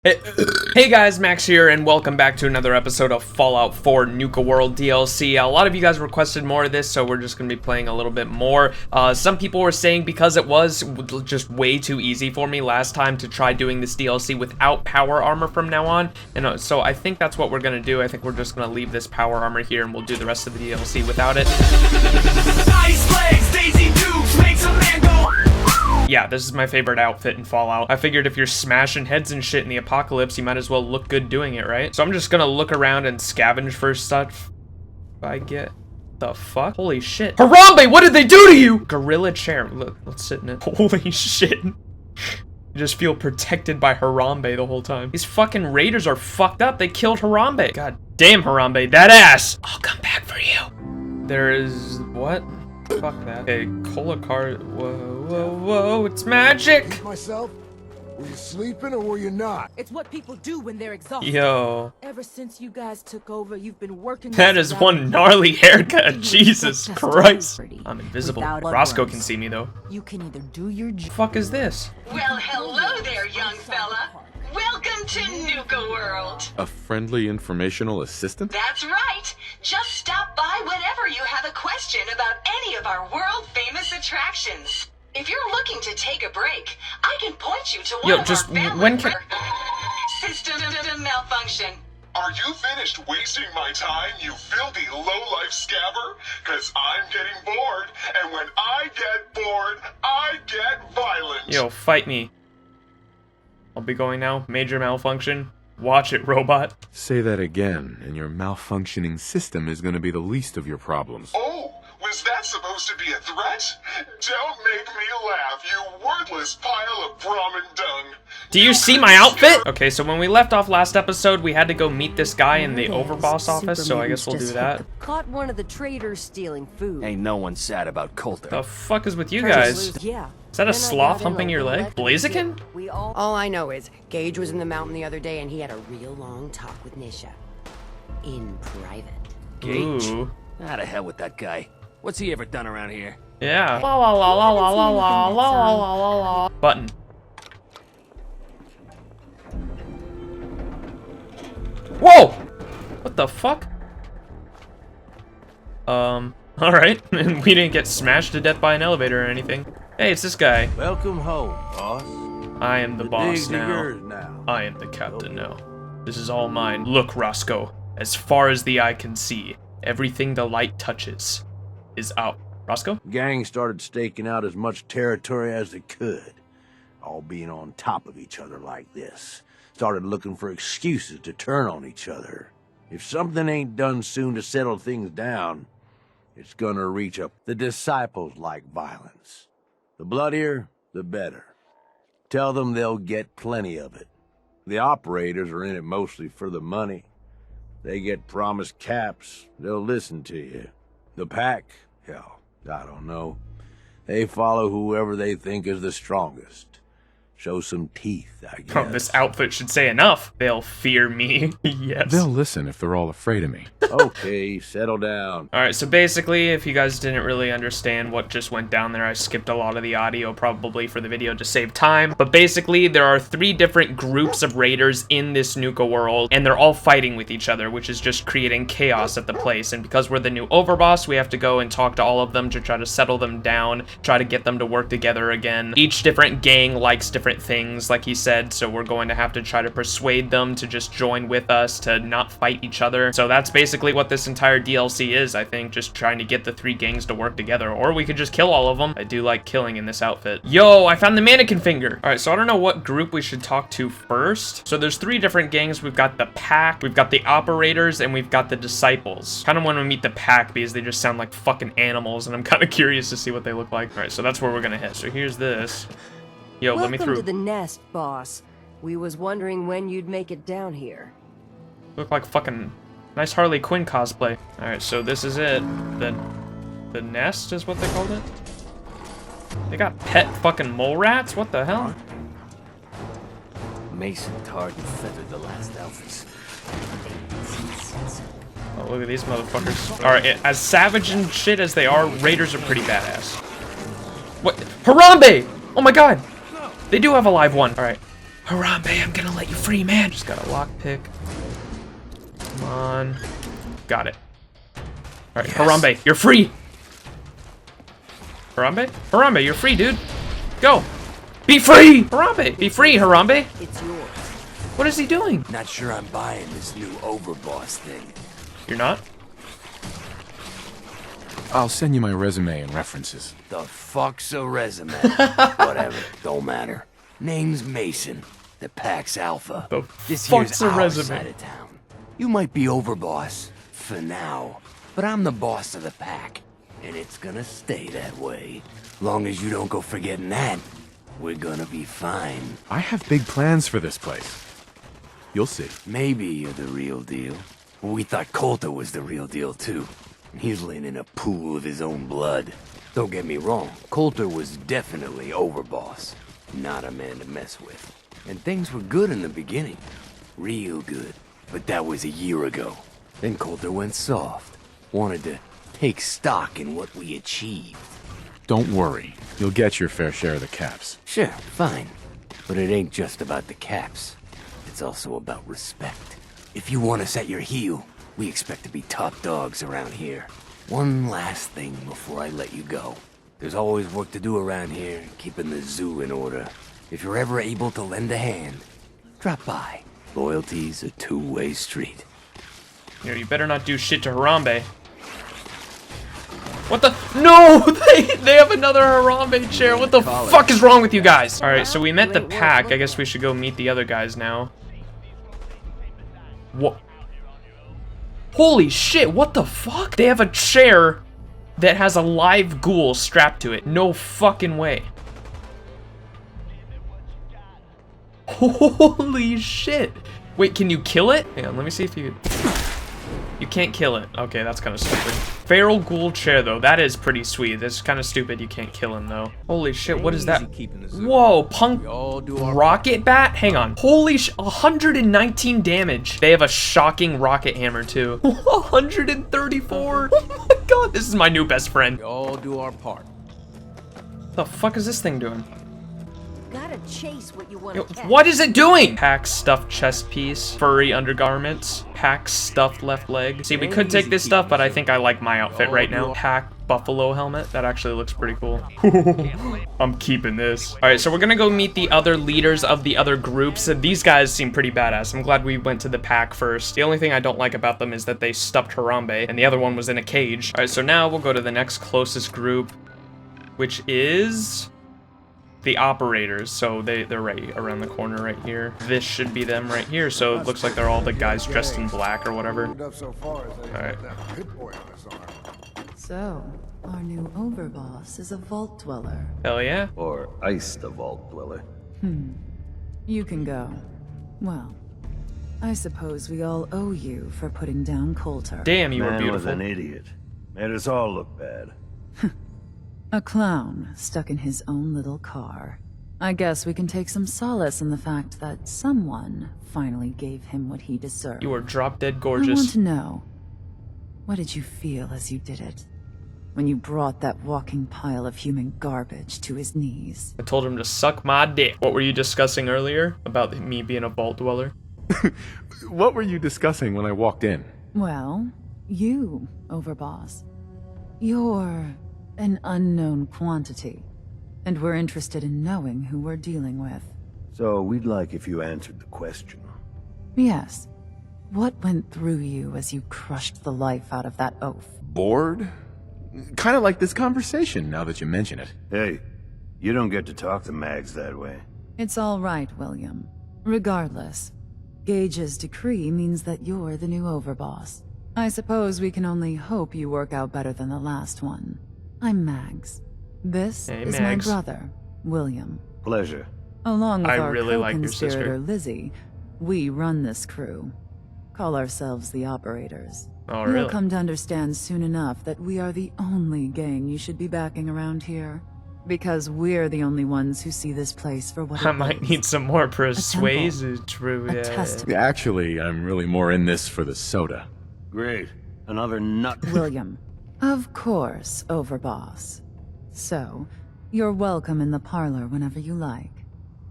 Hey guys, Max here, and welcome back to another episode of Fallout 4 Nuka World DLC. A lot of you guys requested more of this, so we're just going to be playing a little bit more. Some people were saying because it was just way too easy for me last time to try doing this DLC without power armor from now on. And so I think that's what we're going to do. I think we're just going to leave this power armor here, and we'll do the rest of the DLC without it. Nice legs, Daisy Dukes, makes a man go. Yeah, this is my favorite outfit in Fallout. I figured if you're smashing heads and shit in the apocalypse, you might as well look good doing it, right? So I'm just gonna look around and scavenge for stuff I get. The fuck? Holy shit. Harambe, what did they do to you? Gorilla chair. Look, let's sit in it. Holy shit. You just feel protected by Harambe the whole time. These fucking raiders are fucked up. They killed Harambe. God damn, Harambe, that ass. I'll come back for you. There is... what? Fuck that. Okay, cola card. Whoa, whoa, whoa, it's magic! Myself? Were you sleeping or were you not? It's what people do when they're exhausted. Yo. Ever since you guys took over, you've been working. That is one gnarly haircut. Jesus Christ. I'm invisible. Roscoe can see me though. You can either do your job. Fuck is this? Well, hello there, young fella. Welcome to Nuka World. A friendly informational assistant? That's right. Just stop by whenever you have a question about any of our world-famous attractions. If you're looking to take a break, I can point you to one of just our family when can... System malfunction. Are you finished wasting my time, you filthy low-life scabber? Cause I'm getting bored, and when I get bored, I get violent. Yo, fight me. I'll be going now. Major malfunction. Watch it, robot. Say that again, and your malfunctioning system is going to be the least of your problems. Oh, was that supposed to be a threat? Don't make me laugh, you worthless pile of Brahmin dung. Do you see my outfit? Okay, so when we left off last episode, we had to go meet this guy in the overboss office, so I guess we'll do that. Caught one of the traders stealing food. Ain't no one sad about Coulter. The fuck is with you guys? Yeah. Is that a sloth humping your leg? Blaziken? All I know is Gage was in the mountain the other day and he had a real long talk with Nisha. In private. Gage? Ooh. How the hell with that guy? What's he ever done around here? Yeah. La la la la la la la la la la la. Button. Whoa! What the fuck? Alright. And we didn't get smashed to death by an elevator or anything. Hey, it's this guy. Welcome home, boss. I am the boss digs are now. yours now. I am the captain now. This is all mine. Look, Roscoe. As far as the eye can see, everything the light touches is out. Roscoe? Gang started staking out as much territory as they could, all being on top of each other like this. Started looking for excuses to turn on each other. If something ain't done soon to settle things down, it's gonna reach up. The disciples like violence. The bloodier, the better. Tell them they'll get plenty of it. The operators are in it mostly for the money. They get promised caps, they'll listen to you. The pack, hell, I don't know. They follow whoever they think is the strongest. Show some teeth, I guess. Oh, this outfit should say enough. They'll fear me. Yes. They'll listen if they're all afraid of me. Okay, settle down. Alright, so basically, if you guys didn't really understand what just went down there, I skipped a lot of the audio probably for the video to save time. But basically, there are 3 different groups of raiders in this Nuka world, and they're all fighting with each other, which is just creating chaos at the place. And because we're the new overboss, we have to go and talk to all of them to try to settle them down, try to get them to work together again. Each different gang likes different things, like he said, so we're going to have to try to persuade them to just join with us, to not fight each other. So that's basically what this entire DLC is, I think, just trying to get the 3 gangs to work together, or we could just kill all of them. I do like killing in this outfit. Yo, I found the mannequin finger. All right, so I don't know what group we should talk to first. So there's 3 different gangs. We've got the pack, we've got the operators, and we've got the disciples. Kind of want to meet the pack because they just sound like fucking animals, and I'm kind of curious to see what they look like. All right, so that's where we're gonna head. So here's this. Yo, let me through. Welcome to the nest, boss. We was wondering when you'd make it down here. Look like fucking nice Harley Quinn cosplay. Alright, so this is it. The nest is what they called it? They got pet fucking mole rats? What the hell? Mason tarred and feathered the last alphas. Oh, look at these motherfuckers. Alright, as savage and shit as they are, raiders are pretty badass. What? Harambe! Oh my god! They do have a live one. Alright. Harambe, I'm gonna let you free, man. Just got a lockpick. Come on. Got it. All right, yes. Harambe, you're free. Harambe? Harambe, you're free, dude. Go. Be free! Harambe! Be free, Harambe! It's yours. What is he doing? Not sure I'm buying this new overboss thing. You're not? I'll send you my resume and references. The fuck's a resume? Whatever, don't matter. Name's Mason, the Pax Alpha. The This fuck's here's a our resume? side of town. You might be overboss, for now, but I'm the boss of the pack, and it's gonna stay that way. Long as you don't go forgetting that, we're gonna be fine. I have big plans for this place. You'll see. Maybe you're the real deal. We thought Coulter was the real deal, too. He's laying in a pool of his own blood. Don't get me wrong, Coulter was definitely overboss. Not a man to mess with. And things were good in the beginning. Real good. But that was a year ago. Then Coulter went soft. Wanted to take stock in what we achieved. Don't worry. You'll get your fair share of the caps. Sure, fine. But it ain't just about the caps. It's also about respect. If you want us at your heel, we expect to be top dogs around here. One last thing before I let you go. There's always work to do around here, keeping the zoo in order. If you're ever able to lend a hand, drop by. Loyalty's a two-way street. Yo, you better not do shit to Harambe. What the? No! They have another Harambe chair. What the fuck is wrong with you guys? Alright, so we met the pack. I guess we should go meet the other guys now. What? Holy shit, what the fuck? They have a chair that has a live ghoul strapped to it. No fucking way. Holy shit. Wait, can you kill it? Hang on, let me see if you... You can't kill it. Okay, that's kind of stupid. Feral ghoul chair, though. That is pretty sweet. That's kind of stupid. You can't kill him, though. Holy shit, what is that? Whoa, punk rocket bat? Hang on. Holy 119 damage. They have a shocking rocket hammer, too. 134. Oh my god, this is my new best friend. We all do our part. The fuck is this thing doing? Gotta chase what you want Yo, to catch. what is it doing? Pack stuffed chest piece, furry undergarments, pack stuffed left leg. See, we could take this stuff, but I think I like my outfit right now. Pack buffalo helmet. That actually looks pretty cool. I'm keeping this. All right, so we're gonna go meet the other leaders of the other groups. These guys seem pretty badass. I'm glad we went to the pack first. The only thing I don't like about them is that they stuffed Harambe, and the other one was in a cage. All right, so now we'll go to the next closest group, which is... the operators. So they're right around the corner right here. This should be them right here. So it looks like they're all the guys dressed in black or whatever. Alright. So, our new overboss is a vault dweller. Hell yeah. Or iced the vault dweller. You can go. Well, I suppose we all owe you for putting down Coulter. Damn, you were Man was beautiful. an idiot. Made us all look bad. A clown stuck in his own little car. I guess we can take some solace in the fact that someone finally gave him what he deserved. You were drop dead I want gorgeous. to know, what did you feel as you did it? When you brought that walking pile of human garbage to his knees? I told him to suck my dick. What were you discussing earlier about me being a vault dweller? What were you discussing when I walked in? Well, you, Overboss. You're an unknown quantity, and we're interested in knowing who we're dealing with. So we'd like if you answered the question. Yes. What went through you as you crushed the life out of that oaf? Bored? Kind of like this conversation, now that you mention it. Hey, you don't get to talk to Mags that way. It's all right, William. Regardless, Gage's decree means that you're the new Overboss. I suppose we can only hope you work out better than the last one. I'm Mags. This is Mags. my brother, William. Pleasure. Along with I our really like your co-conspirator sister. Lizzie, we run this crew. Call ourselves the Operators. Oh, You'll really? come to understand soon enough that we are the only gang you should be backing around here. Because we're the only ones who see this place for what I it might is. need some more persuasive. A testament. Actually, I'm really more in this for the soda. Great. Another nut. William. Of course, Overboss. So, you're welcome in the parlor whenever you like.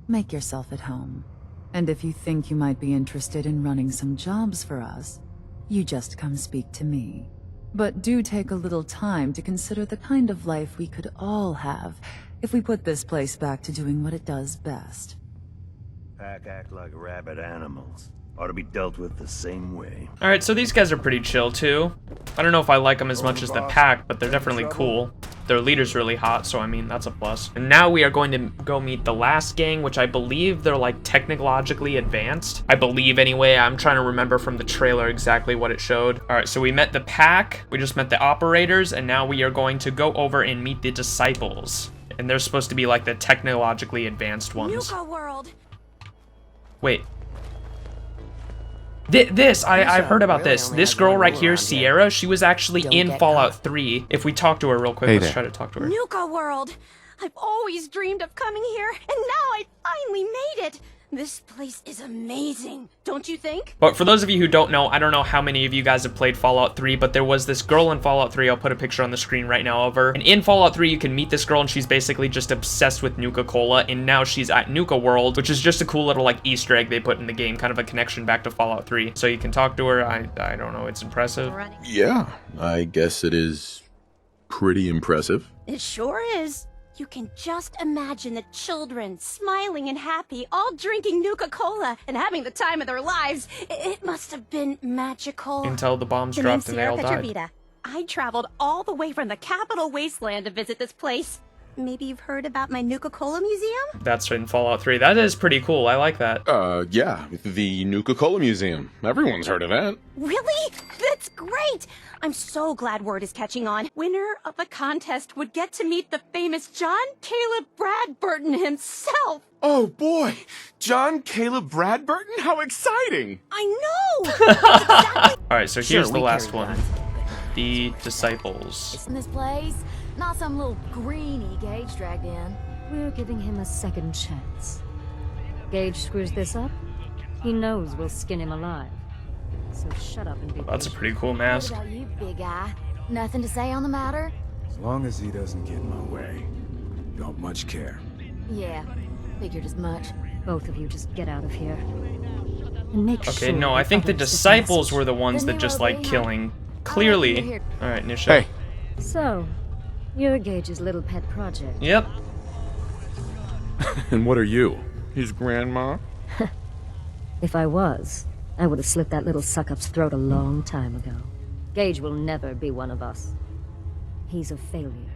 Make yourself at home. And if you think you might be interested in running some jobs for us, you just come speak to me. But do take a little time to consider the kind of life we could all have if we put this place back to doing what it does best. Pack act like rabid animals. Ought to be dealt with the same way. Alright, so these guys are pretty chill too. I don't know if I like them as much as the pack, but they're definitely cool. Their leader's really hot, so I mean, that's a plus. And now we are going to go meet the last gang, which I believe they're like technologically advanced. I believe anyway. I'm trying to remember from the trailer exactly what it showed. Alright, so we met the pack, we just met the operators, and now we are going to go over and meet the disciples. And they're supposed to be like the technologically advanced ones. Nuka World. Wait. I've heard about this. This girl right here, Sierra, she was actually in Fallout 3. If we talk to her real quick, let's try to talk to her. Nuka World. I've always dreamed of coming here, and now I finally made it. This place is amazing, don't you think? But for those of you who don't know, I don't know how many of you guys have played Fallout 3, but there was this girl in Fallout 3. I'll put a picture on the screen right now of her. And in Fallout 3, you can meet this girl, and she's basically just obsessed with Nuka-Cola, and now she's at Nuka World, which is just a cool little, like, Easter egg they put in the game, kind of a connection back to Fallout 3. So you can talk to her. I don't know, it's impressive. Yeah, I guess it is pretty impressive. It sure is. You can just imagine the children smiling and happy, all drinking Nuka-Cola and having the time of their lives. It must have been magical. Until the bombs dropped and they all died. Petrovita. I traveled all the way from the capital wasteland to visit this place. Maybe you've heard about my Nuka-Cola museum? That's in Fallout 3. That is pretty cool. I like that. Yeah, the Nuka-Cola Museum. Everyone's heard of that. Really? That's great! I'm so glad word is catching on. Winner of the contest would get to meet the famous John Caleb Bradburton himself! Oh boy! John Caleb Bradburton? How exciting! I know! Exactly. Alright, so here's the last one. The disciples. In this place, not some little greenie Gage dragged in. We're giving him a second chance. Gage screws this up, he knows we'll skin him alive. So shut up and be That's a pretty cool mask. What about you, big guy? Nothing to say on the matter? As long as he doesn't get in my way. Don't much care. Yeah, figured as much. Both of you just get out of here. And make Okay, sure no, I think the disciples were the ones that just like killing. Clearly. Alright, Nisha. Hey. So, you're Gage's little pet project. Yep. And what are you? His grandma? If I was, I would have slit that little suck-up's throat a long time ago. Gage will never be one of us. He's a failure.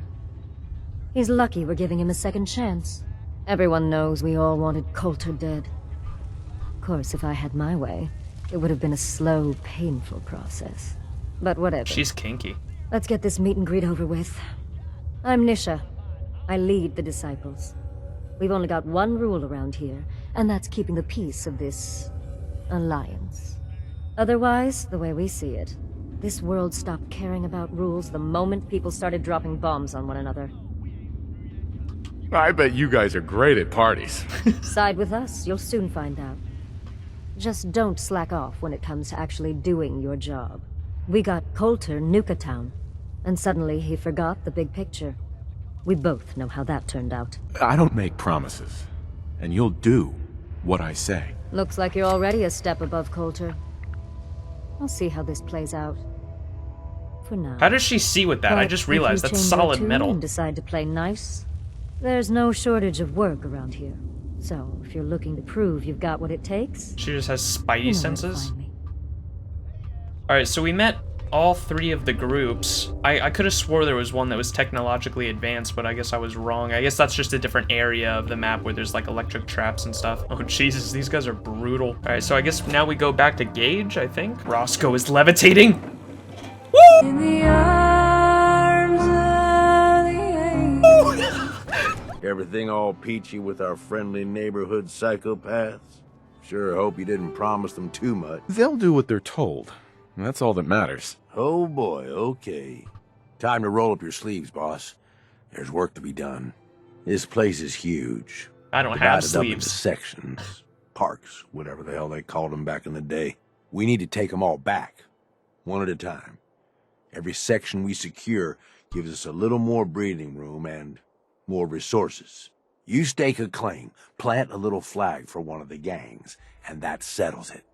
He's lucky we're giving him a second chance. Everyone knows we all wanted Coulter dead. Of course, if I had my way, it would have been a slow, painful process. But whatever. She's kinky. Let's get this meet and greet over with. I'm Nisha. I lead the disciples. We've only got one rule around here, and that's keeping the peace of this alliance. Otherwise, the way we see it, this world stopped caring about rules the moment people started dropping bombs on one another. I bet you guys are great at parties. Side with us, you'll soon find out. Just don't slack off when it comes to actually doing your job. We got Coulter Nuka Town, and suddenly he forgot the big picture. We both know how that turned out. I don't make promises, and you'll do what I say. Looks like you're already a step above Coulter. I'll see how this plays out. For now. How does she see with that? But I just realized if you that's change solid your tune metal. and decide to play nice, there's no shortage of work around here. So, if you're looking to prove you've got what it takes... She just has spidey you know senses. Alright, so we met all three of the groups. I could have swore there was one that was technologically advanced, but I guess I was wrong. I guess that's just a different area of the map where there's like electric traps and stuff. Oh Jesus, these guys are brutal. Alright, so I guess now we go back to Gage, I think. Roscoe is levitating. Woo! In the arms of the Everything all peachy with our friendly neighborhood psychopaths? Sure hope you didn't promise them too much. They'll do what they're told. That's all that matters. Oh boy, okay. Time to roll up your sleeves, boss. There's work to be done. This place is huge. I don't have Divided up into sleeves. sections, parks, whatever the hell they called them back in the day. We need to take them all back, one at a time. Every section we secure gives us a little more breathing room and more resources. You stake a claim, plant a little flag for one of the gangs, and that settles it.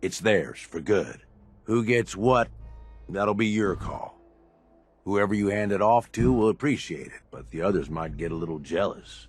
It's theirs for good. Who gets what, that'll be your call. Whoever you hand it off to will appreciate it, but the others might get a little jealous.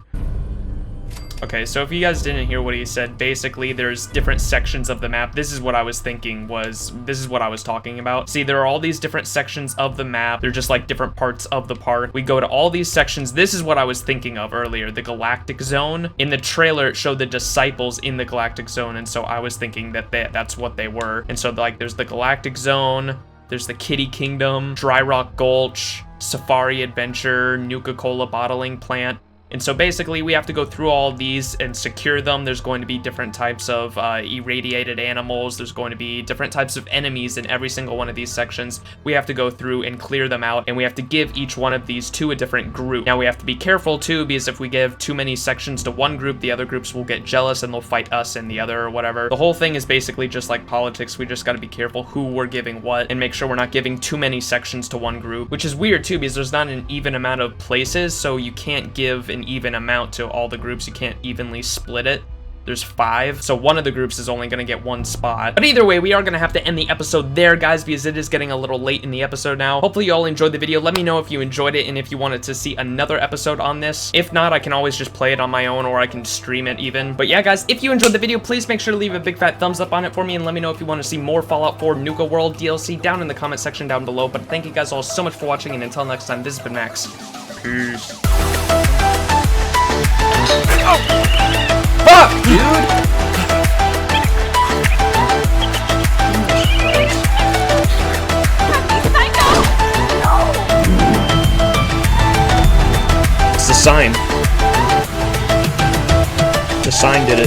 Okay, so if you guys didn't hear what he said, basically there's different sections of the map. This is what I was thinking this is what I was talking about. See, there are all these different sections of the map. They're just like different parts of the park. We go to all these sections. This is what I was thinking of earlier, the Galactic Zone. In the trailer, it showed the disciples in the Galactic Zone, and so I was thinking that that's what they were. And so like there's the Galactic Zone, there's the Kitty Kingdom, Dry Rock Gulch, Safari Adventure, Nuka-Cola Bottling Plant. And so basically we have to go through all these and secure them. There's going to be different types of irradiated animals. There's going to be different types of enemies in every single one of these sections. We have to go through and clear them out, and we have to give each one of these to a different group. Now we have to be careful too, because if we give too many sections to one group, the other groups will get jealous and they'll fight us and the other or whatever. The whole thing is basically just like politics. We just got to be careful who we're giving what and make sure we're not giving too many sections to one group, which is weird too, because there's not an even amount of places, so you can't give an even amount to all the groups. You can't evenly split it. There's 5, so one of the groups is only gonna get 1 spot. But either way, we are gonna have to end the episode there, guys, because it is getting a little late in the episode now. Hopefully you all enjoyed the video. Let me know if you enjoyed it and if you wanted to see another episode on this. If not, I can always just play it on my own, or I can stream it even. But yeah, guys, if you enjoyed the video, please make sure to leave a big fat thumbs up on it for me, and let me know if you want to see more Fallout 4 Nuka World DLC down in the comment section down below. But thank you guys all so much for watching, and until next time, this has been Max. Peace. Oh! Fuck, dude! It's the sign. The sign did it.